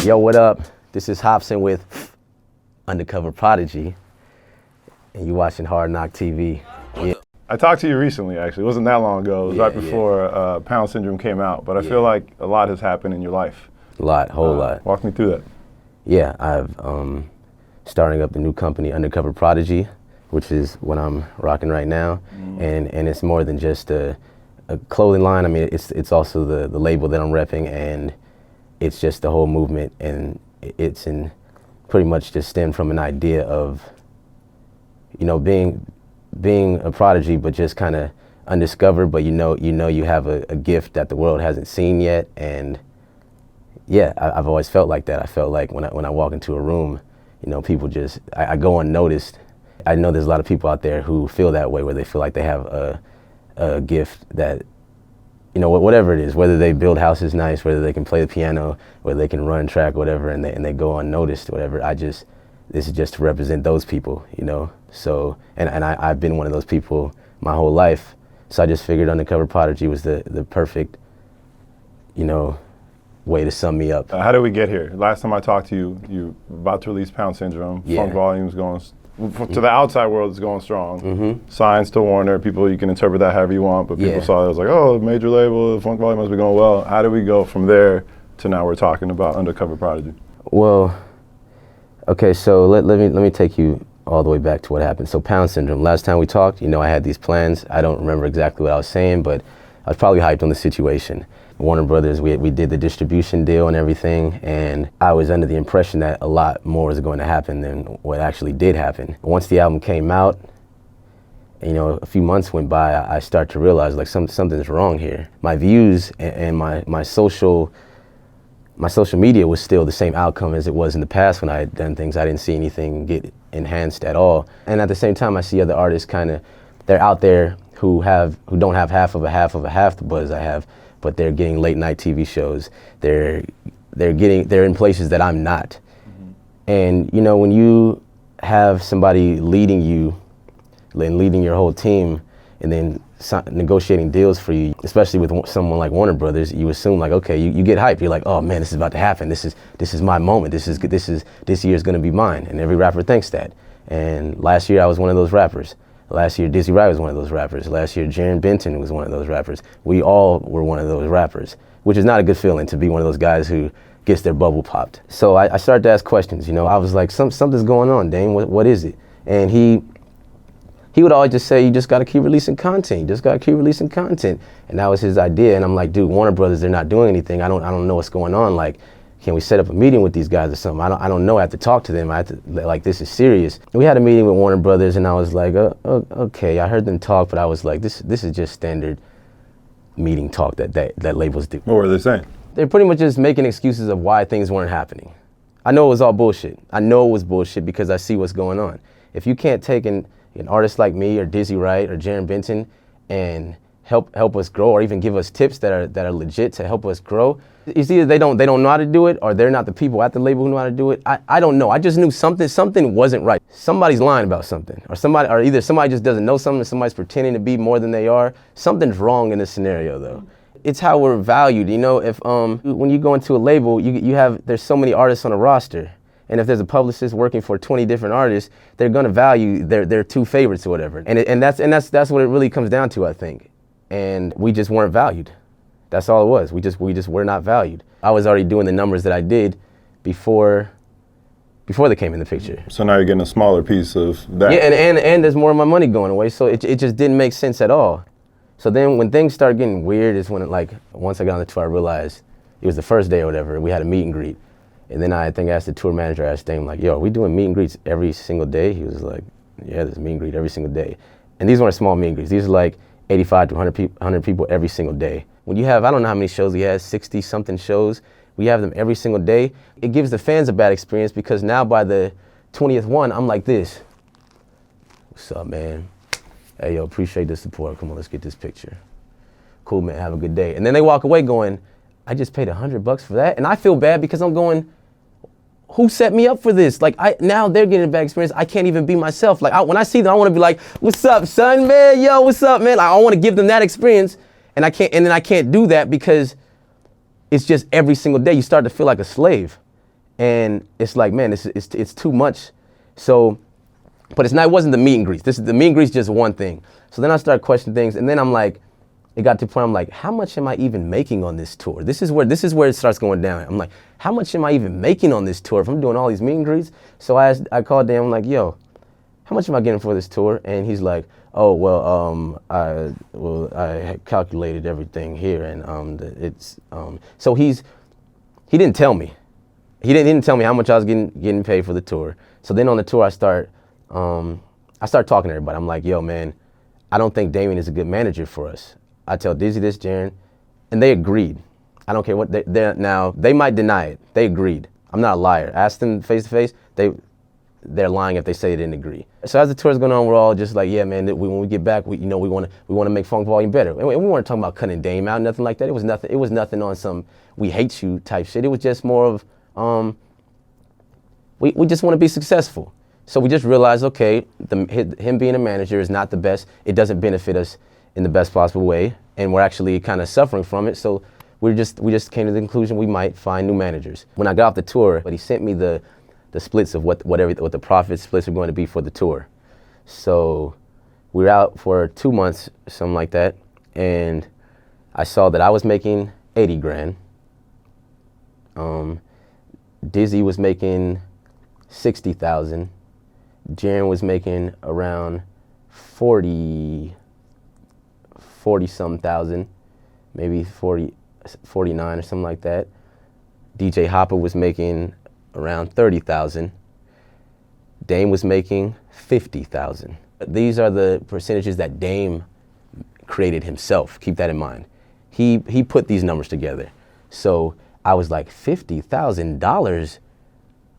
Yo, what up? This is Hopsin with Undercover Prodigy, and you watching Hard Knock TV. Yeah. I talked to you recently, actually. It wasn't that long ago. It was right before Pound Syndrome came out, but I feel like a lot has happened in your life. A lot, whole lot. Walk me through that. Yeah, I've starting up the new company, Undercover Prodigy, which is what I'm rocking right now, and it's more than just a clothing line. I mean, it's also the label that I'm repping, and it's just the whole movement, and it's pretty much just stemmed from an idea of, you know, being a prodigy, but just kind of undiscovered, but you know you have a gift that the world hasn't seen yet. And yeah, I've always felt like that. I felt like when I walk into a room, you know, people just, I go unnoticed. I know there's a lot of people out there who feel that way, where they feel like they have a gift that, you know, whatever it is, whether they build houses nice, whether they can play the piano, whether they can run track, whatever, and they go unnoticed, whatever. This is just to represent those people, you know. So, and I've been one of those people my whole life. So I just figured Undercover Prodigy was the perfect, you know, way to sum me up. How did we get here? Last time I talked to you, you were about to release Pound Syndrome. Funk Volume's going, to the outside world, it's going strong. Signs to Warner, people, you can interpret that however you want, but people saw it as like, oh, major label, Funk Volume must be going well. How do we go from there to now we're talking about Undercover Prodigy? Well, okay, so let me take you all the way back to what happened. So Pound Syndrome, last time we talked, you know, I had these plans. I don't remember exactly what I was saying, but I was probably hyped on the situation. Warner Brothers, we did the distribution deal and everything, and I was under the impression that a lot more was going to happen than what actually did happen. Once the album came out, you know, a few months went by, I started to realize like something's wrong here. My views and my social media was still the same outcome as it was in the past when I had done things. I didn't see anything get enhanced at all. And at the same time, I see other artists they're out there who don't have half the buzz I have, but they're getting late night TV shows. They're in places that I'm not. And you know, when you have somebody leading you and leading your whole team, and then negotiating deals for you, especially with someone like Warner Brothers, you assume like, okay, you get hyped. You're like, oh man, this is about to happen. This is my moment. This year is gonna be mine. And every rapper thinks that. And last year I was one of those rappers. Last year Dizzy Wright was one of those rappers. Last year Jaren Benton was one of those rappers. We all were one of those rappers, which is not a good feeling to be one of those guys who gets their bubble popped. So I started to ask questions. You know, I was like, something's going on, Dame. What is it? And he would always just say, you just got to keep releasing content. You just got to keep releasing content. And that was his idea. And I'm like, dude, Warner Brothers, they're not doing anything. I don't know what's going on. Like, can we set up a meeting with these guys or something? I don't know. I have to talk to them. I have to, like, this is serious. We had a meeting with Warner Brothers, and I was like, okay. I heard them talk, but I was like, this is just standard meeting talk that labels do. What were they saying? They're pretty much just making excuses of why things weren't happening. I know it was all bullshit. I know it was bullshit because I see what's going on. If you can't take an artist like me or Dizzy Wright or Jaren Benton and help us grow, or even give us tips that are legit to help us grow, it's either they don't know how to do it, or they're not the people at the label who know how to do it. I don't know. I just knew something wasn't right. Somebody's lying about something, or either somebody just doesn't know something, or somebody's pretending to be more than they are. Something's wrong in this scenario though. It's how we're valued. You know, if when you go into a label, there's so many artists on a roster. And if there's a publicist working for 20 different artists, they're gonna value their two favorites or whatever. And that's what it really comes down to, I think. And we just weren't valued. That's all it was. We just were not valued. I was already doing the numbers that I did before they came in the picture. So now you're getting a smaller piece of that. Yeah, and there's more of my money going away, so it just didn't make sense at all. So then when things started getting weird is when once I got on the tour, I realized it was the first day or whatever, we had a meet and greet. And then I think I asked the tour manager, I asked Dame, like, yo, are we doing meet and greets every single day? He was like, yeah, there's a meet and greet every single day. And these weren't small meet and greets. These are like 85 to 100 people every single day. When you have, I don't know how many shows he has, 60 something shows, we have them every single day. It gives the fans a bad experience because now by the 20th one, I'm like this. What's up, man? Hey, yo, appreciate the support. Come on, let's get this picture. Cool, man, have a good day. And then they walk away going, I just paid $100 for that. And I feel bad because I'm going, who set me up for this? Like, now they're getting a bad experience. I can't even be myself. Like, when I see them, I want to be like, what's up, son, man? Yo, what's up, man? Like, I want to give them that experience. And I can't do that because it's just every single day you start to feel like a slave. And it's like, man, it's too much. So, but it wasn't the meet and greets. The meet and greets just one thing. So then I started questioning things, and then I'm like, it got to the point I'm like, how much am I even making on this tour? This is where it starts going down. I'm like, how much am I even making on this tour if I'm doing all these meet and greets? So I called Dan, I'm like, yo, how much am I getting for this tour? And he's like, oh, well, I had calculated everything here, and so he didn't tell me. He didn't tell me how much I was getting paid for the tour. So then on the tour, I start talking to everybody. I'm like, yo, man, I don't think Damien is a good manager for us. I tell Dizzy this, Jaren, and they agreed. I don't care what now. They might deny it. They agreed. I'm not a liar. Ask them face to face. They're lying if they say they didn't agree. So as the tour's going on, we're all just like, yeah, man. When we get back, we want to make Funk Volume better. And we weren't talking about cutting Dame out, nothing like that. It was nothing on some we hate you type shit. It was just more of we just want to be successful. So we just realized, okay, him being a manager is not the best. It doesn't benefit us in the best possible way, and we're actually kind of suffering from it. So we just came to the conclusion we might find new managers. When I got off the tour, but he sent me the splits of what the profit splits are going to be for the tour. So we were out for 2 months, something like that, and I saw that I was making 80 grand. Dizzy was making 60,000. Jaren was making around 40 some thousand, maybe 49 or something like that. DJ Hopper was making around 30,000. Dame was making 50,000. These are the percentages that Dame created himself. Keep that in mind. He put these numbers together. So I was like, $50,000,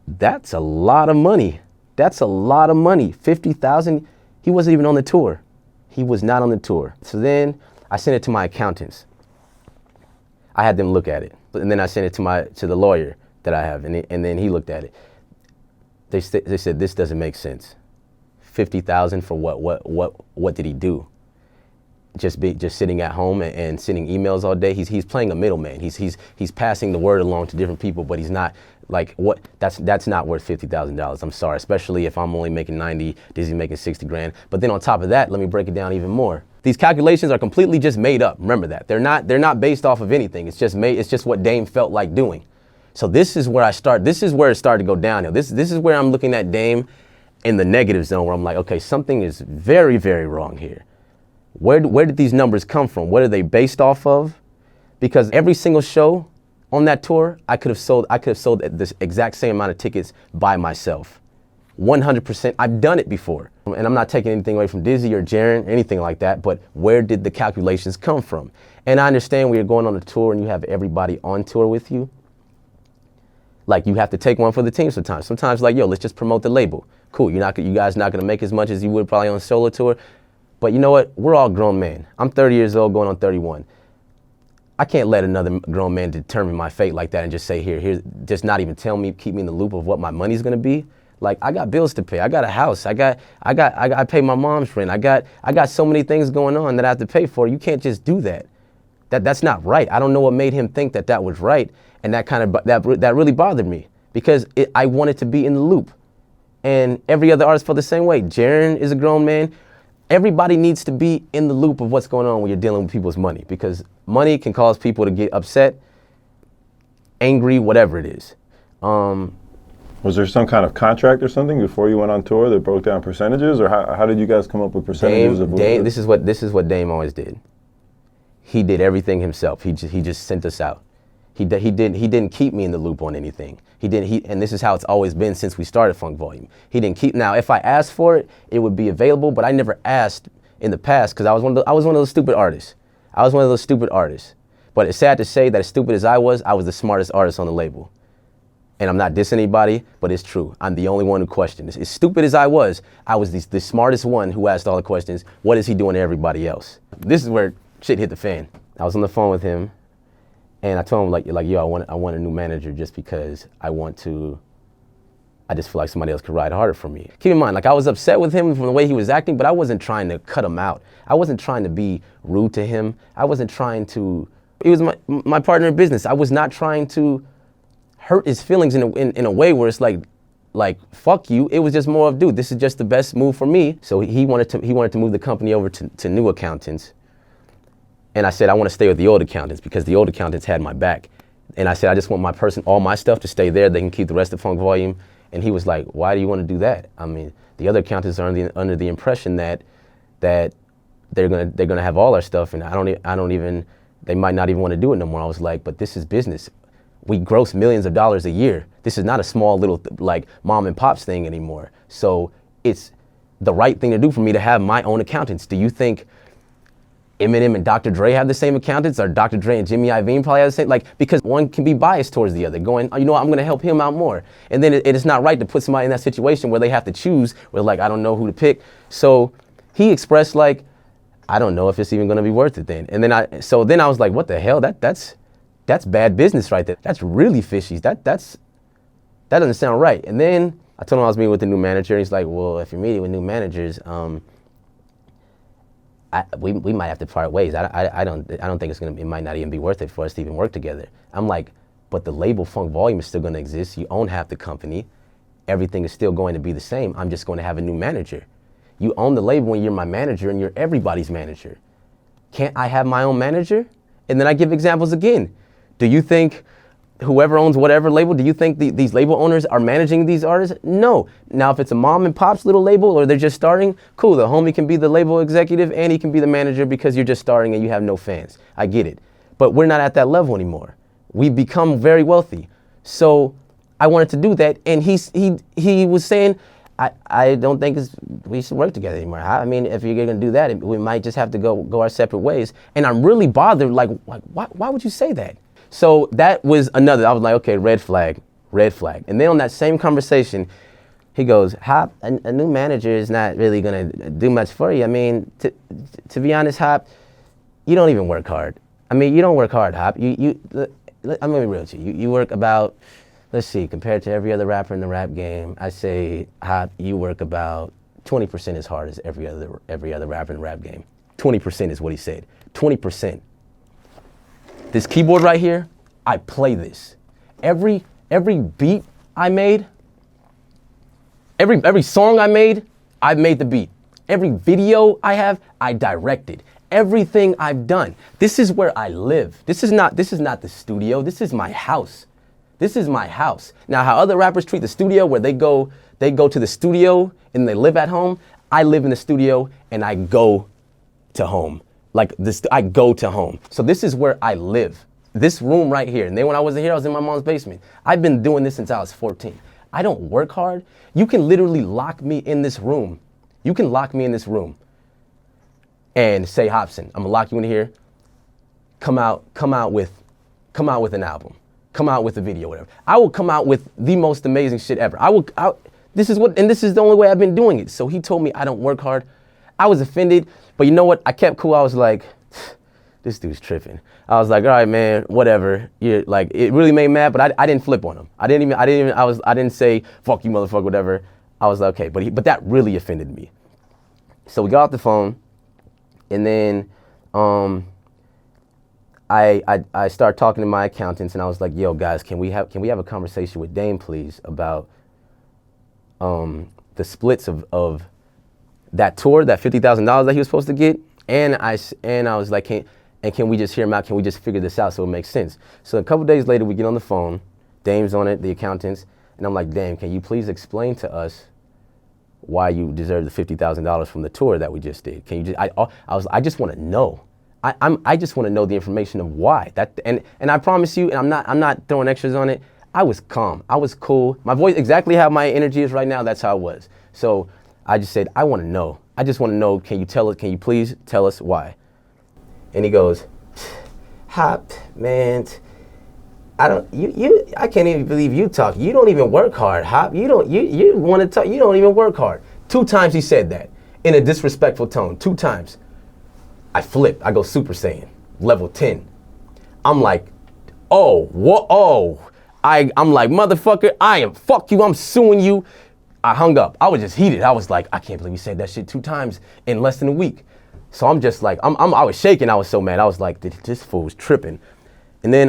that's a lot of money. That's a lot of money. 50,000, he wasn't even on the tour. He was not on the tour. So then I sent it to my accountants. I had them look at it. And then I sent it to the lawyer that I have, and then he looked at it. They said, this doesn't make sense. 50,000 for what did he do? Just sitting at home and sending emails all day. He's playing a middleman. He's passing the word along to different people, but he's not like what. That's not worth $50,000. I'm sorry, especially if I'm only making 90. Dizzy making 60 grand. But then on top of that, let me break it down even more. These calculations are completely just made up. Remember that they're not based off of anything. It's just what Dame felt like doing. So this is where This is where it started to go downhill. This is where I'm looking at Dame in the negative zone, where I'm like, okay, something is very, very wrong here. Where did these numbers come from? What are they based off of? Because every single show on that tour, I could have sold this exact same amount of tickets by myself. 100%. I've done it before. And I'm not taking anything away from Dizzy or Jaren, anything like that, but where did the calculations come from? And I understand when you're going on a tour and you have everybody on tour with you, like you have to take one for the team sometimes. Sometimes like, yo, let's just promote the label. Cool, you guys not gonna make as much as you would probably on a solo tour. But you know what? We're all grown men. I'm 30 years old, going on 31. I can't let another grown man determine my fate like that and just say, here's just not even tell me, keep me in the loop of what my money's gonna be. Like, I got bills to pay. I got a house. I pay my mom's rent. I got so many things going on that I have to pay for. You can't just do that. That's not right. I don't know what made him think that was right, and that really bothered me because I wanted to be in the loop, and every other artist felt the same way. Jaren is a grown man. Everybody needs to be in the loop of what's going on when you're dealing with people's money, because money can cause people to get upset, angry, whatever it is. Was there some kind of contract or something before you went on tour that broke down percentages, or how did you guys come up with percentages? Dame, this is what Dame always did. He did everything himself. He just sent us out. He didn't keep me in the loop on anything. And this is how it's always been since we started Funk Volume. He didn't keep. Now, if I asked for it, it would be available, but I never asked in the past because I was one of those stupid artists. But it's sad to say that as stupid as I was the smartest artist on the label. And I'm not dissing anybody, but it's true. I'm the only one who questioned this. As stupid as I was the smartest one who asked all the questions. What is he doing to everybody else? This is where shit hit the fan. I was on the phone with him, and I told him like yo, I want a new manager just because I just feel like somebody else could ride harder for me. Keep in mind, like I was upset with him from the way he was acting, but I wasn't trying to cut him out. I wasn't trying to be rude to him. I wasn't trying to. He was my partner in business. I was not trying to hurt his feelings in a way where it's like fuck you. It was just more of, dude, this is just the best move for me. So he wanted to move the company over to new accountants. And I said, I want to stay with the old accountants because the old accountants had my back. And I said, I just want all my stuff to stay there. They can keep the rest of Funk Volume. And he was like, why do you want to do that? I mean, the other accountants are under the impression that they're gonna have all our stuff, and they might not even want to do it no more. I was like, but this is business. We gross millions of dollars a year. This is not a small little like mom and pops thing anymore. So it's the right thing to do for me to have my own accountants. Do you think Eminem and Dr. Dre have the same accountants, or Dr. Dre and Jimmy Iovine probably have the same? Like, because one can be biased towards the other, going, oh, you know what, I'm going to help him out more. And then it is not right to put somebody in that situation where they have to choose, where like, I don't know who to pick. So he expressed like, I don't know if it's even going to be worth it then. And then I was like, what the hell? That's bad business right there. That's really fishy. That doesn't sound right. And then I told him I was meeting with the new manager, and he's like, well, if you're meeting with new managers, we might have to part ways. I don't think it might not even be worth it for us to even work together. I'm like, but the label Funk Volume is still going to exist. You own half the company. Everything is still going to be the same. I'm just going to have a new manager. You own the label when you're my manager, and you're everybody's manager. Can't I have my own manager? And then I give examples again. Do you think whoever owns whatever label, do you think these label owners are managing these artists? No. Now, if it's a mom and pop's little label, or they're just starting, cool. The homie can be the label executive and he can be the manager because you're just starting and you have no fans. I get it. But we're not at that level anymore. We've become very wealthy. So I wanted to do that. And he was saying, I don't think we should work together anymore. I mean, if you're going to do that, we might just have to go our separate ways. And I'm really bothered, like why would you say that? So that was another, I was like, okay, red flag. And then on that same conversation, he goes, Hop, a new manager is not really going to do much for you. I mean, to be honest, Hop, you don't even work hard. I mean, you don't work hard, Hop. I'm going to be real with you. You work about, let's see, compared to every other rapper in the rap game, I say, Hop, you work about 20% as hard as every other rapper in the rap game. 20% is what he said. 20%. This keyboard right here, I play this. Every beat I made, every song I made the beat. Every video I have, I directed. Everything I've done. This is where I live. This is not the studio. This is my house. This is my house. Now, how other rappers treat the studio, where they go to the studio and they live at home, I live in the studio and I go to home. Like this, I go to home. So this is where I live. This room right here. And then when I wasn't here, I was in my mom's basement. I've been doing this since I was 14. I don't work hard. You can literally lock me in this room. You can lock me in this room and say, Hopsin, I'm gonna lock you in here. Come out with an album. Come out with a video, whatever. I will come out with the most amazing shit ever. This is the only way I've been doing it. So he told me I don't work hard. I was offended, but you know what? I kept cool. I was like, this dude's tripping. I was like, all right, man, whatever. You're like, it really made me mad, but I didn't flip on him. I didn't say, fuck you, motherfucker, whatever. I was like, okay, but that really offended me. So we got off the phone, and then I started talking to my accountants, and I was like, yo, guys, can we have a conversation with Dame, please, about the splits of that tour, that $50,000 that he was supposed to get, and I was like, can we just hear him out? Can we just figure this out so it makes sense? So a couple days later, we get on the phone. Dame's on it, the accountants, and I'm like, Dame, can you please explain to us why you deserve the $50,000 from the tour that we just did? Can you just? I just want to know. I just want to know the information of why. And I promise you, and I'm not throwing extras on it. I was calm. I was cool. My voice, exactly how my energy is right now, that's how it was. So I just said, I want to know. I just want to know, can you please tell us why? And he goes, Hop, man, I can't even believe you talk. You don't even work hard, Hop. You want to talk, you don't even work hard. 2 times he said that in a disrespectful tone, 2 times. I flip, I go Super Saiyan, level 10. I'm like, oh, what, oh. I'm like, motherfucker, fuck you, I'm suing you. I hung up. I was just heated. I was like, I can't believe you said that shit 2 times in less than a week. So I'm just like, I was shaking. I was so mad. I was like, this fool's tripping. And then